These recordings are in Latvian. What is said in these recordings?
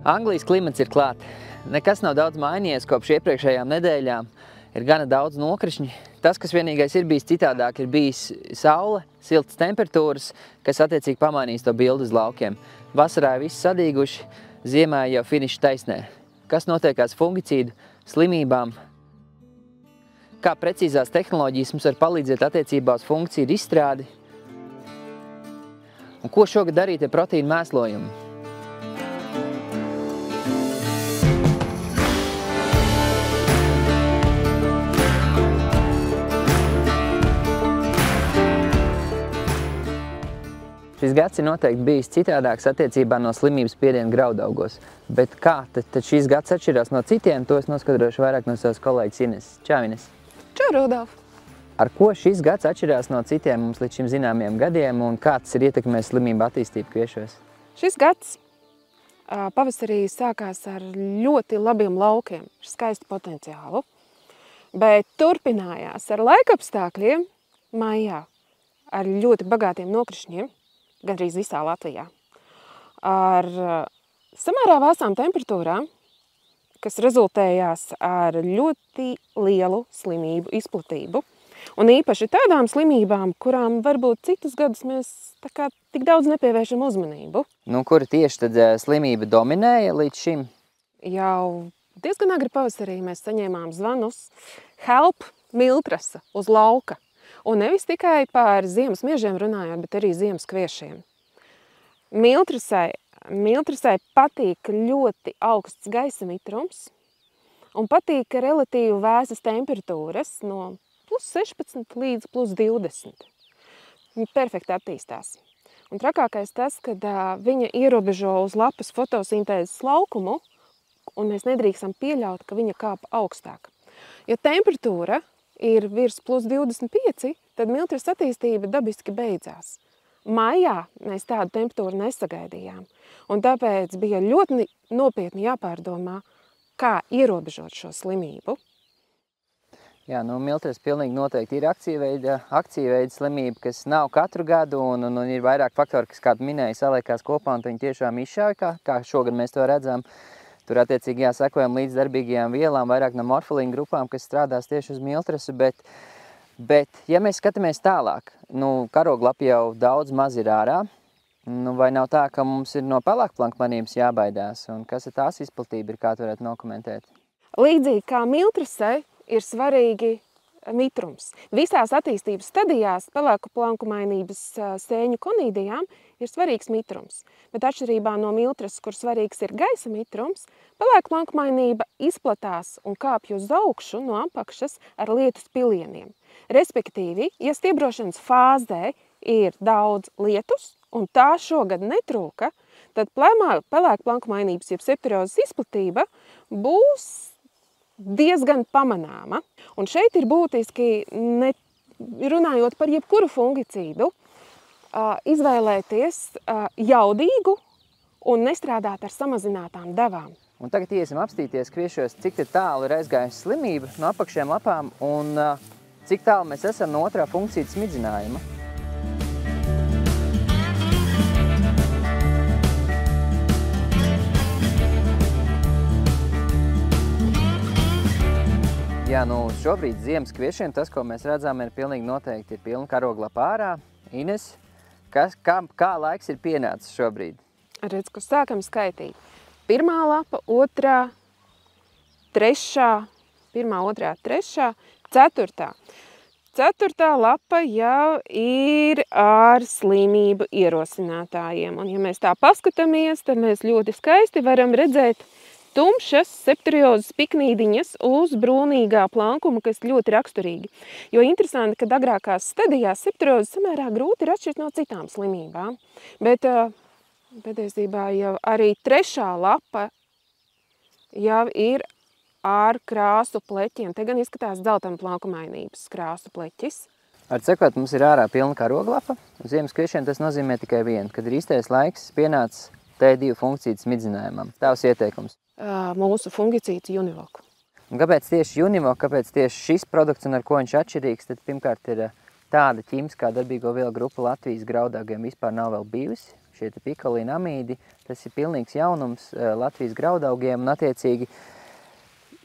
Anglijas klimats ir klāt. Nekas nav daudz mainījies kopš iepriekšējām nedēļām. Ir gana daudz nokrišņi. Tas, kas vienīgais ir bijis citādāk, ir bijis saule, siltas temperatūras, kas attiecīgi pamainīs to bildi uz laukiem. Vasarā viss sadīguši, ziemā jau finiša taisnē. Kas notiekās fungicīdu, slimībām? Kā precīzās tehnoloģijas mums var palīdzēt attiecībā uz fungicīdu izstrādi? Un ko šogad darīt ar proteīnu mēslojumu? Šis gads ir noteikti bijis citādāks attiecībā no slimības spiediena graudaugos. Bet kā tad šis gads atšķirās no citiem, to es noskaidrošu vairāk no savas kolēģis Ines. Čau, Ines! Čau, Rudolf! Ar ko šis gads atšķirās no citiem mums līdz šim zināmiem gadiem un kāds ir ietekmējis slimību attīstību kviešos? Šis gads pavasarī sākās ar ļoti labiem laukiem, ar skaistu potenciālu, bet turpinājās ar laikapstākļiem maijā, ar ļoti bagātiem nokrišņiem, gandrīz visā Latvijā, ar samērā vēsām temperatūrām, kas rezultējās ar ļoti lielu slimību izplatību. Un īpaši tādām slimībām, kurām varbūt citus gadus mēs tik daudz nepievēršam uzmanību. Nu, kura tieši tad slimība dominēja līdz šim? Jau diezgan agri pavasarī mēs saņēmām zvanus help miltrasa uz lauka. Un nevis tikai par ziemas miežiem runājot, bet arī ziemas kviešiem. Miltrasai patīk ļoti augsts gaisa mitrums un patīk relatīvi vēsas temperatūras no +16 līdz +20. Viņa perfekti attīstās. Un trakākais tas, kad viņa ierobežo uz lapas fotosintēzes laukumu, un mēs nedrīkstam pieļaut, ka viņa kāpa augstāk. Ja temperatūra ir virs +25, tad miltras attīstība dabiski beidzās. Maijā mēs tādu temperatūru nesagaidījām, un tāpēc bija ļoti nopietni jāpārdomā, kā ierobežot šo slimību. Jā, nu miltras pilnīgi noteikti ir akcīveida slimība, kas nav katru gadu, un ir vairāk faktori, kas, kā tu minēji, saliekās kopā, un viņi tiešām izšauj, kā šogad mēs to redzam. Tur attiecīgi jāsakojam līdz darbīgajām vielām, vairāk no morfilīna grupām, kas strādās tieši uz miltrasu, bet ja mēs skatāmies tālāk, karoglapi jau daudz maz ir ārā, vai nav tā, ka mums ir no pelēkplankmanības jābaidās, un kas ir tās izplatība, kā tu varētu nokomentēt? Līdzīgi kā miltrasai ir svarīgi mitrums. Visās attīstības stadijās pelēkplankmainības sēņu konīdijām ir svarīgs mitrums, bet atšķirībā no miltras, kur svarīgs ir gaisa mitrums, pelēkplankmainība izplatās un kāpj uz augšu no apakšas ar lietus pilieniem. Respektīvi, ja stiebrošanas fāzē ir daudz lietus, un tā šogad netrūka, tad pelēkplankmainības jeb septirozes izplatība būs diezgan pamanāma. Un šeit ir būtiski, runājot par jebkuru fungicīdu, izvēlēties jaudīgu un nestrādāt ar samazinātām devām. Un tagad iesim apstīties kviešos, cik tālu ir aizgājusi slimība no apakšiem lapām un cik tālu mēs esam no otrā fungicīda smidzinājuma. Jā, šobrīd ziemas kviešiem tas, ko mēs redzam, ir pilnīgi noteikti pilna karoglapa ārā. Ines, kā laiks ir pienācis šobrīd? Redz, ko sākam skaitīt. Pirmā lapa, otrā, trešā, pirmā, otrā, trešā, ceturtā. Ceturtā lapa jau ir ar slimību ierosinātājiem. Un ja mēs tā paskatāmies, tad mēs ļoti skaisti varam redzēt tumšas septeriozes piknīdiņas uz brūnīgā plankuma, kas ļoti raksturīgi. Jo interesanti, ka agrākās stadijās septeriozes samērā grūti ir atšķirt no citām slimībām. Bet patiesībā jau arī trešā lapa jau ir ar krāsu pleķiem. Te gan izskatās dzeltena plankumainības krāsu pleķis. Ar sakot, mums ir ārā pilna karoglapa. Uz ziemas kviešiem tas nozīmē tikai vienu, kad ir īstais laiks pienācis T2 fungicīdu smidzinājumam. Tavs ieteikums? Mūsu fungicīdu Univoku. Un kāpēc tieši Univoku, kāpēc tieši šis produkts un ar ko viņš atšķirīgs, tad pirmkārt ir tāda ķīmiskā darbīgo vielu grupa Latvijas graudaugiem vispār nav vēl bijusi. Šie pikolīna amīdi, tas ir pilnīgs jaunums Latvijas graudaugiem, un attiecīgi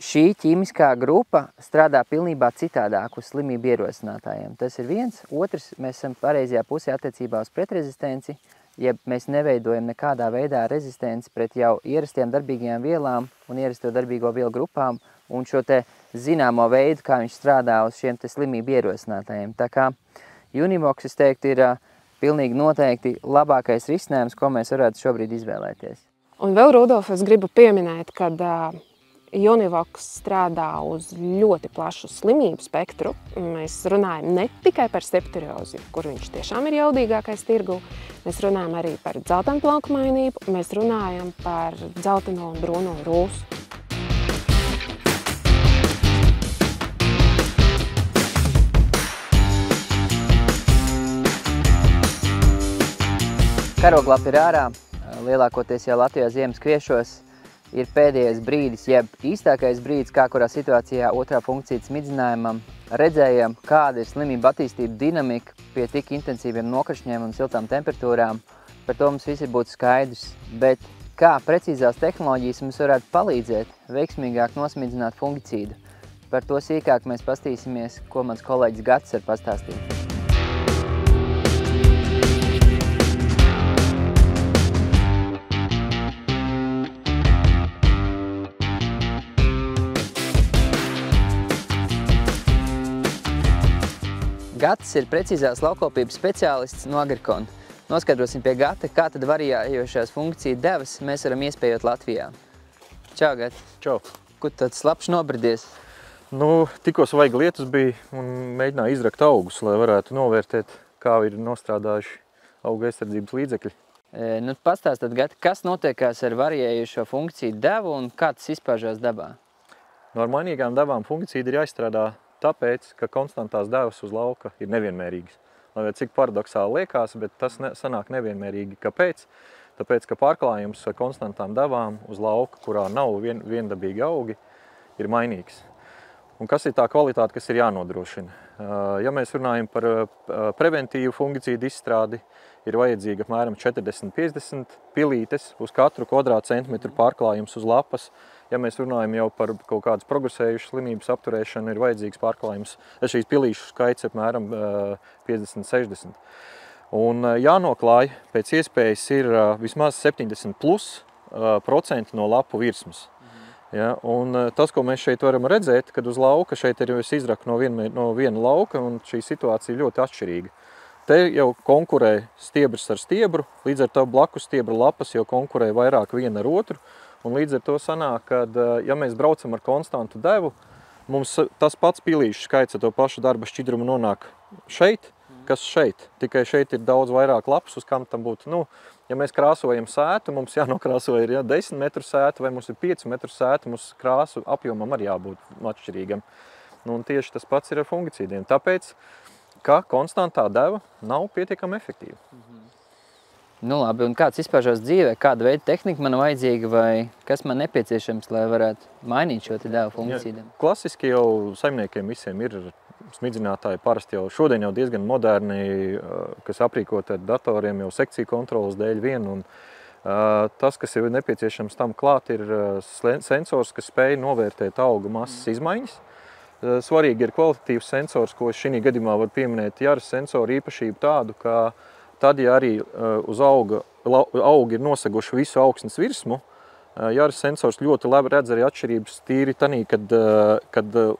šī ķīmiskā grupa strādā pilnībā citādāk uz slimību ierosinātājiem. Tas ir viens. Otrs, mēs esam pareizajā pusē attiecībā uz pretrezistenci, ja mēs neveidojam nekādā veidā rezistenci pret jau ierastiem darbīgajām vielām un ierasto darbīgo vielu grupām un šo te zināmo veidu, kā viņš strādā uz šiem te slimību ierosinātājiem. Tā kā Univox, es teiktu, ir pilnīgi noteikti labākais risinājums, ko mēs varētu šobrīd izvēlēties. Un vēl, Rudolf, es gribu pieminēt, ka Univox strādā uz ļoti plašu slimību spektru. Mēs runājam ne tikai par septoriozi, kur viņš tiešām ir jaudīgākais tirgu. Mēs runājam arī par dzeltenplaukumainību, mēs runājam par dzelteno un brūno rūsu. Karoglapa ir ārā, lielākoties jau Latvijā ziemas kviešos ir pēdējais brīdis, jeb īstākais brīdis, kā kurā situācijā otrā funkcija smidzinājumam redzējam, kāda ir slimība attīstība dinamika pie tik intensīviem nokrišņiem un siltām temperatūrām. Par to mums visi būtu skaidrs, bet kā precīzās tehnoloģijas mums varētu palīdzēt veiksmīgāk nosmidzināt fungicīdu. Par to sīkāk mēs pastīsimies, ko mans kolēģis Gatis var pastāstīt. Gatis ir precīzās laukopības speciālists no Agrikona. Noskaidrosim pie Gata, kā tad variējošās funkciju devas mēs varam iespējot Latvijā. Čau, Gati! Čau! Kur tāds slapš nobridies? Nu, tikko svaigi lietus bija un mēģināju izrakt augus, lai varētu novērtēt, kā ir nostrādājuši auga aizsardzības līdzekļi. Nu, pastāstāt, Gati, kas notiekās ar variējošo funkciju devu un kā tas izpaužās dabā? No ar mainīgām devām fungicīdi ir jāizstrādā tāpēc, ka konstantās devas uz lauka ir nevienmērīgas. Lai cik paradoksāli liekas, bet tas sanāk nevienmērīgi. Kāpēc? Tāpēc, ka pārklājums ar konstantām devām uz lauka, kurā nav viendabīgi augi, ir mainīgs. Un kas ir tā kvalitāte, kas ir jānodrošina? Ja mēs runājam par preventīvu fungicīdu izstrādi, ir vajadzīga apmēram 40-50 pilītes uz katru kvadrātcentimetru pārklājums uz lapas. Ja mēs runājam jau par kaut kādas progresējušas slimības apturēšanu, ir vajadzīgs pārklājums, šīs pilīšu skaits apmēram 50-60. Un jānoklāj pēc iespējas ir vismaz 70% no lapu virsmas. Ja, un tas, ko mēs šeit varam redzēt, kad uz lauka šeit ir izraka no viena lauka, un šī situācija ļoti atšķirīga. Te jau konkurē stiebrs ar stiebru, līdz ar to blakus stiebra lapas jau konkurē vairāk viena ar otru. Un līdz ar to sanāk, ka, ja mēs braucam ar konstantu devu, mums tas pats pilīšu skaits ar to pašu darba šķidrumu nonāk šeit, kas šeit. Tikai šeit ir daudz vairāk lapas, uz kam tam būtu. Nu, ja mēs krāsojam sētu, mums jānokrāso ir 10 metru sētu vai mums ir 5 metru sētu, mums krāsu apjomam arī jābūt atšķirīgam. Nu, un tieši tas pats ir ar fungicīdiem. Tāpēc, ka konstantā deva nav pietiekami efektīva. Nu labi, un kāds izpaužās dzīvē? Kāda veida tehnika man vajadzīga vai kas man nepieciešams, lai varētu mainīt šo te devu fungicīdiem? Ja, klasiski jau saimniekiem visiem ir smidzinātāji parasti jau šodien jau diezgan moderni, kas aprīkot ar datoriem jau sekciju kontrolas dēļ vien. Un, tas, kas ir nepieciešams tam klāt, ir sensors, kas spēj novērtēt auga masas izmaiņas. Svarīgi ir kvalitatīvs sensors, ko šī gadījumā var pieminēt Jaras sensoru īpašību tādu, ka tad, ja arī uz augi ir noseguši visu augsnes virsmu, Jaras sensors ļoti labi redz arī atšķirības tīri tanī, kad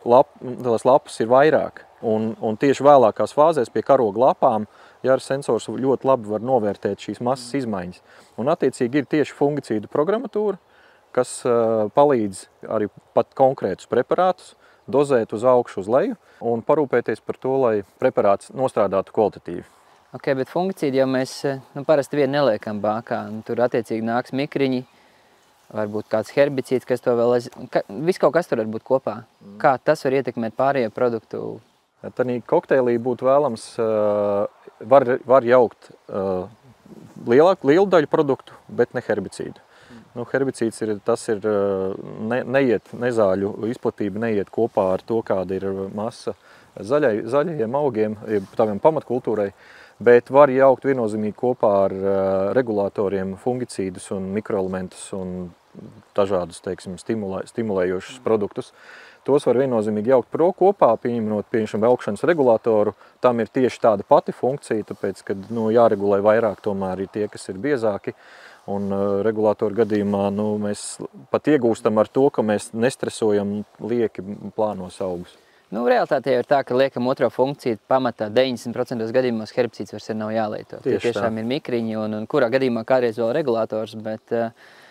lapas ir vairāk. Un tieši vēlākās fāzēs pie karoga lapām Jaras sensors ļoti labi var novērtēt šīs masas izmaiņas. Un attiecīgi ir tieši fungicīdu programmatūra, kas palīdz arī pat konkrētus preparātus dozēt uz augšu, uz leju un parūpēties par to, lai preparāts nostrādātu kvalitatīvi. Ok, bet fungicīdi jau mēs parasti vien neliekam bākā. Tur attiecīgi nāks mikriņi, varbūt kāds herbicīds, kas to vēl viss kaut kas tur var būt kopā. Kā tas var ietekmēt pārējo produktu? Tanī kokteilī būtu vēlams, var jaukt lielu daļu produktu, bet ne herbicīdu. Nu, herbicīds nezāļu izplatība neiet kopā ar to, kāda ir masa zaļajiem augiem, tādiem pamatkultūrai, bet var jaukt viennozīmīgi kopā ar regulātoriem fungicīdus un mikroelementus un dažādus, teiksim, stimulējošus produktus. Tos var viennozīmīgi jaukt kopā, pieņemot augšanas regulātoru. Tam ir tieši tāda pati funkcija, tāpēc, kad jāregulē vairāk, tomēr ir tie, kas ir biezāki. Un regulātoru gadījumā mēs pat iegūstam ar to, ka mēs nestresojam lieki plānos augus. Realitāte ir tā, ka liekam otro funkciju pamatā 90% gadījumos herbicīds vairs nav jālieto. Tie tiešām ir mikriņi un kurā gadījumā kādreiz vēl regulators, bet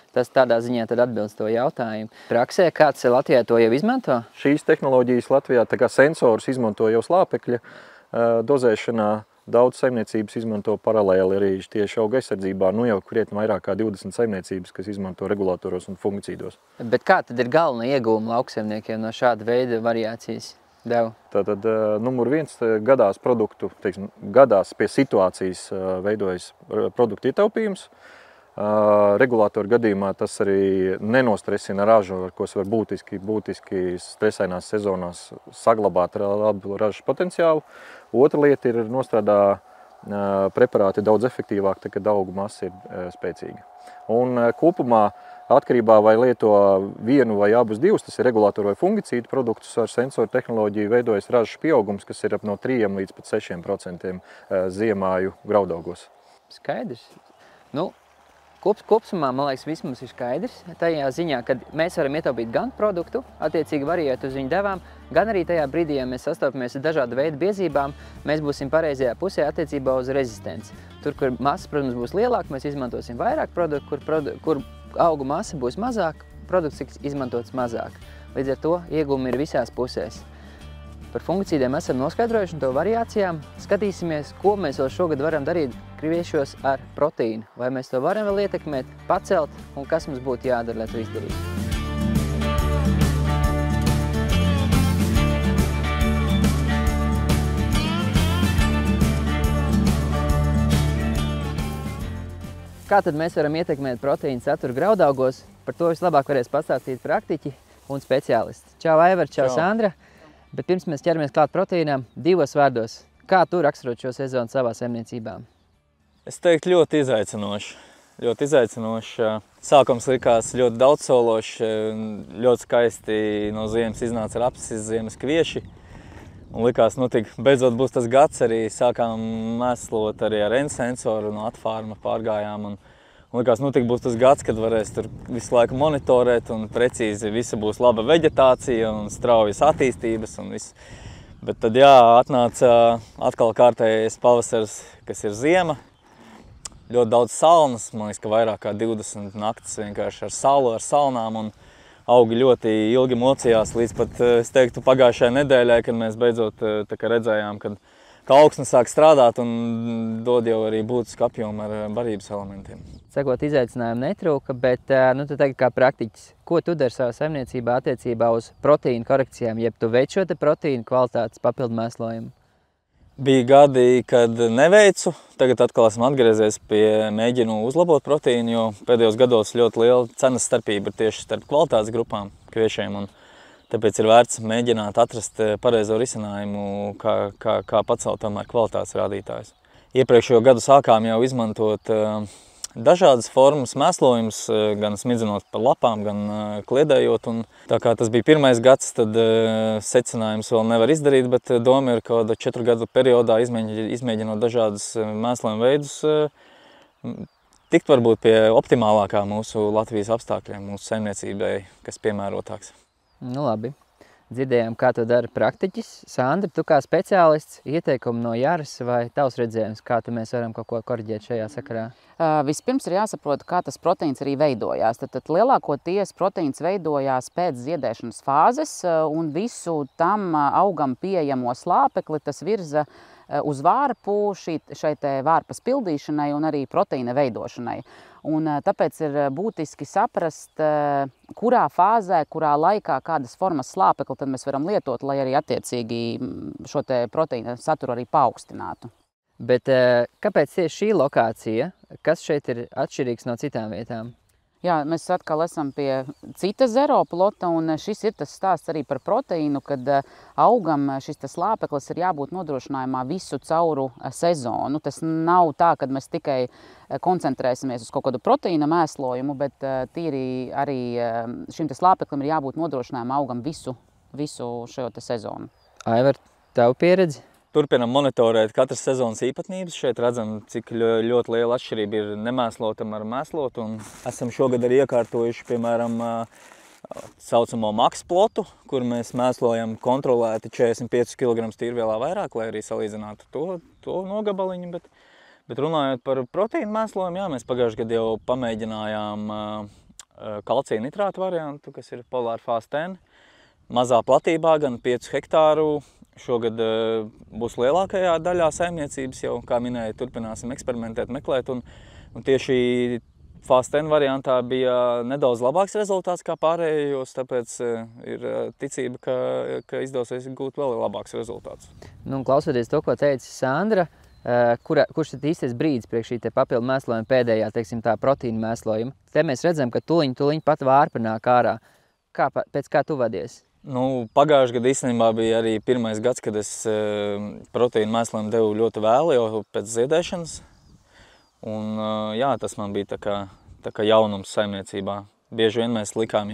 tas tādā ziņā tad atbilst to jautājumu. Praksē kāds Latvijā to jau izmanto? Šīs tehnoloģijas Latvijā tā kā sensors izmanto jau slāpekļa dozēšanā. Daudz saimniecības izmanto paralēli arī tieši auga aizsardzībā. Jau krietni vairāk kā 20 saimniecības, kas izmanto regulātoros un fungicīdos. Bet kā tad ir galvenā iegūma lauksaimniekiem no šāda veida variācijas devu? Tātad numur 1 gadās produktu, gadās pie situācijas veidojas produktu ietaupījums. Regulātoru gadījumā tas arī nenostresina ražu, ar ko var būtiski stresainās sezonās saglabāt labu ražas potenciālu. Otra lieta ir nostrādā preparāti daudz efektīvāk, kad augu masa ir spēcīga. Un kopumā atkarībā vai lieto vienu vai abus divus, tas ir regulātoru vai fungicīdu produktus ar sensoru tehnoloģiju, veidojas ražas pieaugums, kas ir ap no 3 līdz pat 6% ziemāju graudaugos. Skaidrs. Kopsumā, man liekas, viss mums ir skaidrs. Tajā ziņā, kad mēs varam ietaupīt gan produktu, attiecīgi variēt uz viņu devām, gan arī tajā brīdī, ja mēs sastopamies ar dažādu veidu biezībām, mēs būsim pareizajā pusē attiecībā uz rezistenci. Tur, kur masa, protams, būs lielāka, mēs izmantosim vairāk produktu, kur augu masa būs mazāk, produkts tiks izmantots mazāk. Līdz ar to iegūmi ir visās pusēs. Par fungicīdiem esam noskaidrojuši un to variācijām. Skatīsimies, ko mēs vēl šogad varam darīt kviešos ar proteīnu. Vai mēs to varam vēl ietekmēt, pacelt un kas mums būtu jādara, lai to izdarītu. Kā tad mēs varam ietekmēt proteīnu saturu graudaugos? Par to vislabāk varēs pastāstīt praktiķi un speciālisti. Čau, Aivar, čau, Sandra! Bet pirms mēs ķeramies klāt proteīnām, 2 vārdos. Kā tu raksturot šo sezonu savā saimniecībā? Es teiktu ļoti izaicinoši. Ļoti izaicinoši. Sākums likās ļoti daudzsološi, ļoti skaisti no ziemas iznāca rapsis, ziemas kvieši. Un likās, beidzot būs tas gads, arī sākām mēslot arī ar N-sensoru no atfārma pārgājām. Un likās, būs tas gads, kad varēs tur visu laiku monitorēt un precīzi visa būs laba veģetācija un straujas attīstības un viss. Bet tad atnāca atkal kārtējais pavasars, kas ir ziema. Ļoti daudz salnas, man liekas, ka vairāk kā 20 naktis vienkārši ar salu, ar salnām un augi ļoti ilgi mocījās līdz pat, es teiktu, pagājušajai nedēļai, kad mēs beidzot redzējām, ka augsne sāk strādāt un dod jau arī būtisku apjomu ar barības elementiem. Sakot, izaicinājumu netrūka, bet tu tagad kā praktiķis, ko tu dari savā saimniecībā attiecībā uz proteīnu korekcijām, jeb tu veic šo proteīnu kvalitātes papildu mēslojumu? Bija gadi, kad neveicu, tagad atkal esmu atgriezies pie mēģinu uzlabot proteīnu, jo pēdējos gados ļoti liela cenas starpība ir tieši starp kvalitātes grupām kviešiem. Un tāpēc ir vērts mēģināt atrast pareizo risinājumu, kā pacelt tomēr kvalitātes rādītājus. Iepriekšējo gadu sākām jau izmantot dažādas formas mēslojums, gan smidzinot par lapām, gan kliedējot. Un tā kā tas bija pirmais gads, tad secinājums vēl nevar izdarīt, bet doma ir, ka 4 gadu periodā izmēģinot dažādas mēslojuma veidus, tikt varbūt pie optimālākā mūsu Latvijas apstākļiem, mūsu saimniecībai, kas piemērotāks. Labi. Dzirdējām, kā to dara praktiķis. Sandra, tu kā speciālists, ieteikumi no Jāras vai tavs redzējums, kā mēs varam kaut ko koriģēt šajā sakarā? Vispirms ir jāsaprot, kā tas proteīns arī veidojās. Tad lielākoties proteīns veidojās pēc ziedēšanas fāzes un visu tam augam pieejamo slāpekli tas virza uz vārpu šai vārpas pildīšanai un arī proteīna veidošanai. Un tāpēc ir būtiski saprast, kurā fāzē, kurā laikā, kādas formas slāpekli tad mēs varam lietot, lai arī attiecīgi šo proteīna saturu arī paaugstinātu. Bet kāpēc tieši šī lokācija? Kas šeit ir atšķirīgs no citām vietām? Jā, mēs atkal esam pie cita zero plota, un šis ir tas stāsts arī par proteīnu, kad augam šis slāpeklis ir jābūt nodrošinājumā visu cauru sezonu. Tas nav tā, ka mēs tikai koncentrēsimies uz kaut kādu proteīna mēslojumu, bet tīri arī šim slāpeklim ir jābūt nodrošinājumā augam visu šo sezonu. Aivar, tavu pieredzi? Turpinam monitorēt katras sezonas īpatnības. Šeit redzam, cik ļoti liela atšķirība ir nemēslotam ar mēslotu. Un esam šogad arī iekārtojuši, piemēram, saucamo maks plotu, kur mēs mēslojam kontrolēti 45 kg tīrvielā vairāk, lai arī salīdzinātu to nogabaliņu. Bet runājot par proteīnu mēslojumu, jā, mēs pagājušajā gadā jau pamēģinājām kalcija nitrātu variantu, kas ir Polar Fast 10. Mazā platībā, gan 5 hektāru. Šogad būs lielākajā daļā saimniecības jau, kā minēju, turpināsim eksperimentēt, meklēt. Un tieši Fast 10 variantā bija nedaudz labāks rezultāts kā pārējos, tāpēc ir ticība, ka izdosies gūt vēl labāks rezultāts. Nu, klausoties to, ko teica Sandra, kurš tad īstais brīdis priekš šī papildu mēslojuma pēdējā, teiksim tā, proteīna mēslojuma? Te mēs redzam, ka tuliņ pat vārpa nāk ārā. Pēc kā tu vadies? Nu, pagājušajā gadā īstenībā bija arī pirmais gads, kad es proteīnu mēslojumu devu ļoti vēlu, jau pēc ziedēšanas. Un, jā, tas man bija tā kā jaunums saimniecībā. Bieži vien mēs likām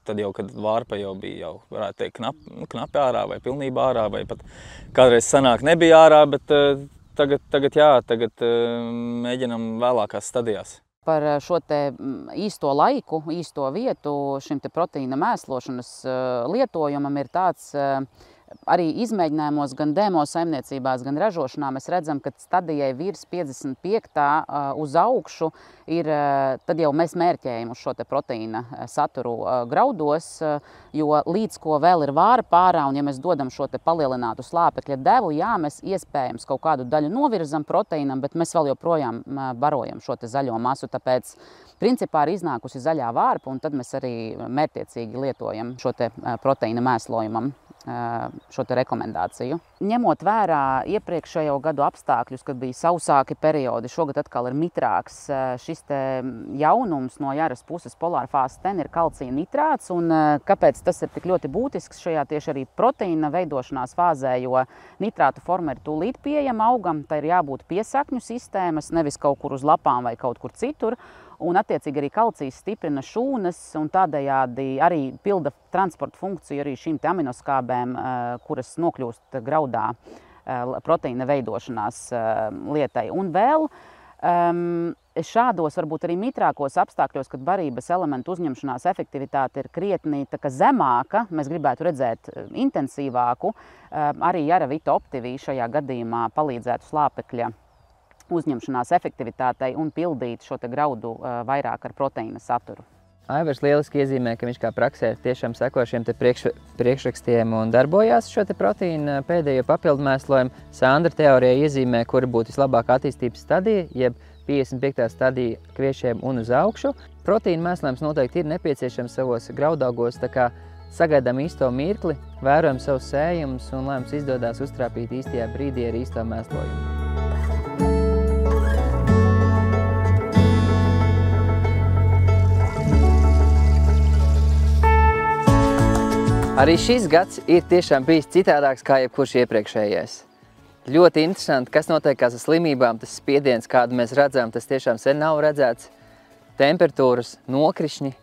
tad, kad vārpa jau bija, varētu teikt, knapi ārā vai pilnībā ārā, vai pat kādreiz sanāk nebija ārā, bet tagad mēģinam vēlākās stadijās. Par šo te īsto laiku, īsto vietu šim te proteīna mēslošanas lietojumam ir tāds arī izmēģinājumos gan demo saimniecībās, gan ražošanā. Mēs redzam, ka stadijai virs 55. uz augšu ir, tad jau mēs mērķējam uz šo te proteīna saturu graudos, jo līdz ko vēl ir vārpa ārā, un ja mēs dodam šo te palielinātu slāpekļa devu, jā, mēs iespējams kaut kādu daļu novirzam proteīnam, bet mēs vēl joprojām barojam šo te zaļo masu, tāpēc principā ir iznākusi zaļā vārpa, un tad mēs arī mērķiecīgi lietojam šo te proteīna mēslojumam šo te rekomendāciju. Ņemot vērā iepriekšējo gadu apstākļus, kad bija sausāki periodi, šogad atkal ir mitrāks, šis te jaunums no Jaras puses Polar Fast 10 ir kalcija nitrāts, un kāpēc tas ir tik ļoti būtisks šajā tieši arī proteīna veidošanās fāzē, jo nitrātu forma ir tūlīt pieejama augam, tai ir jābūt piesakņu sistēmas, nevis kaut kur uz lapām vai kaut kur citur. Un attiecīgi arī kalcijs stiprina šūnas un tādējādi arī pilda transporta funkciju arī šīm te aminoskābēm, kuras nokļūst graudā proteīna veidošanās lietai. Un vēl šādos varbūt arī mitrākos apstākļos, kad barības elementu uzņemšanās efektivitāte ir krietni zemāka, mēs gribētu redzēt intensīvāku, arī Jara Vita Optivī šajā gadījumā palīdzētu slāpekļa uzņemšanās efektivitātei un pildīt šo te graudu vairāk ar proteīna saturu. Aivars lieliski iezīmē, ka viņš kā praksē tiešām seko šiem te priekšrakstiem un darbojās šo te proteīna pēdējo papildu mēslojumu. Sandra teorijā iezīmē, kura būtu vislabākā attīstības stadija, jeb 55. stadija kviešiem un uz augšu. Proteīna mēslojums noteikti ir nepieciešams savos graudaugos, tā kā sagaidām īsto mirkli, vērojam savus sējumus un lai mums izdodās uztrāpīt īstajā brīdī ar īsto mēslojumu. Arī šis gads ir tiešām bijis citādāks kā jebkurš iepriekšējais. Ļoti interesanti, kas notiekās ar slimībām, tas spiediens, kādu mēs redzam, tas tiešām sen nav redzēts. Temperatūras, nokrišņi,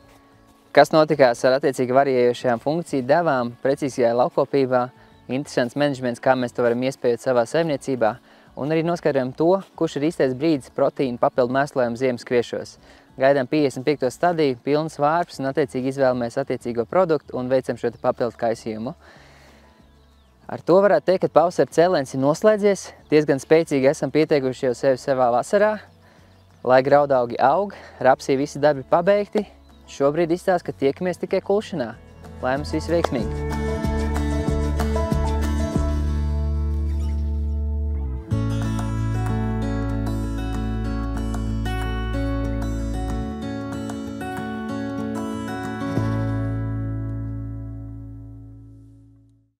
kas notikās ar attiecīgi variējošajām funkciju devām, precīzajā laukopībā, interesants menedžments, kā mēs to varam iespējot savā saimniecībā, un arī noskaidrojam to, kurš ir īstais brīdis proteīna papildu mēslojumu ziemas kviešos. Gaidām 55. stadiju, pilnas vārpas un attiecīgi izvēlamies attiecīgo produktu un veicam šo papildu kaisījumu. Ar to varētu teikt, ka pavasara cēliens ir noslēdzies, diezgan spēcīgi esam pieteikuši jau sevi savā vasarā, lai graudaugi aug, rapsī visi darbi pabeigti. Šobrīd izstāsta, ka tiekamies tikai kulšanā. Lai mums viss veiksmīgi!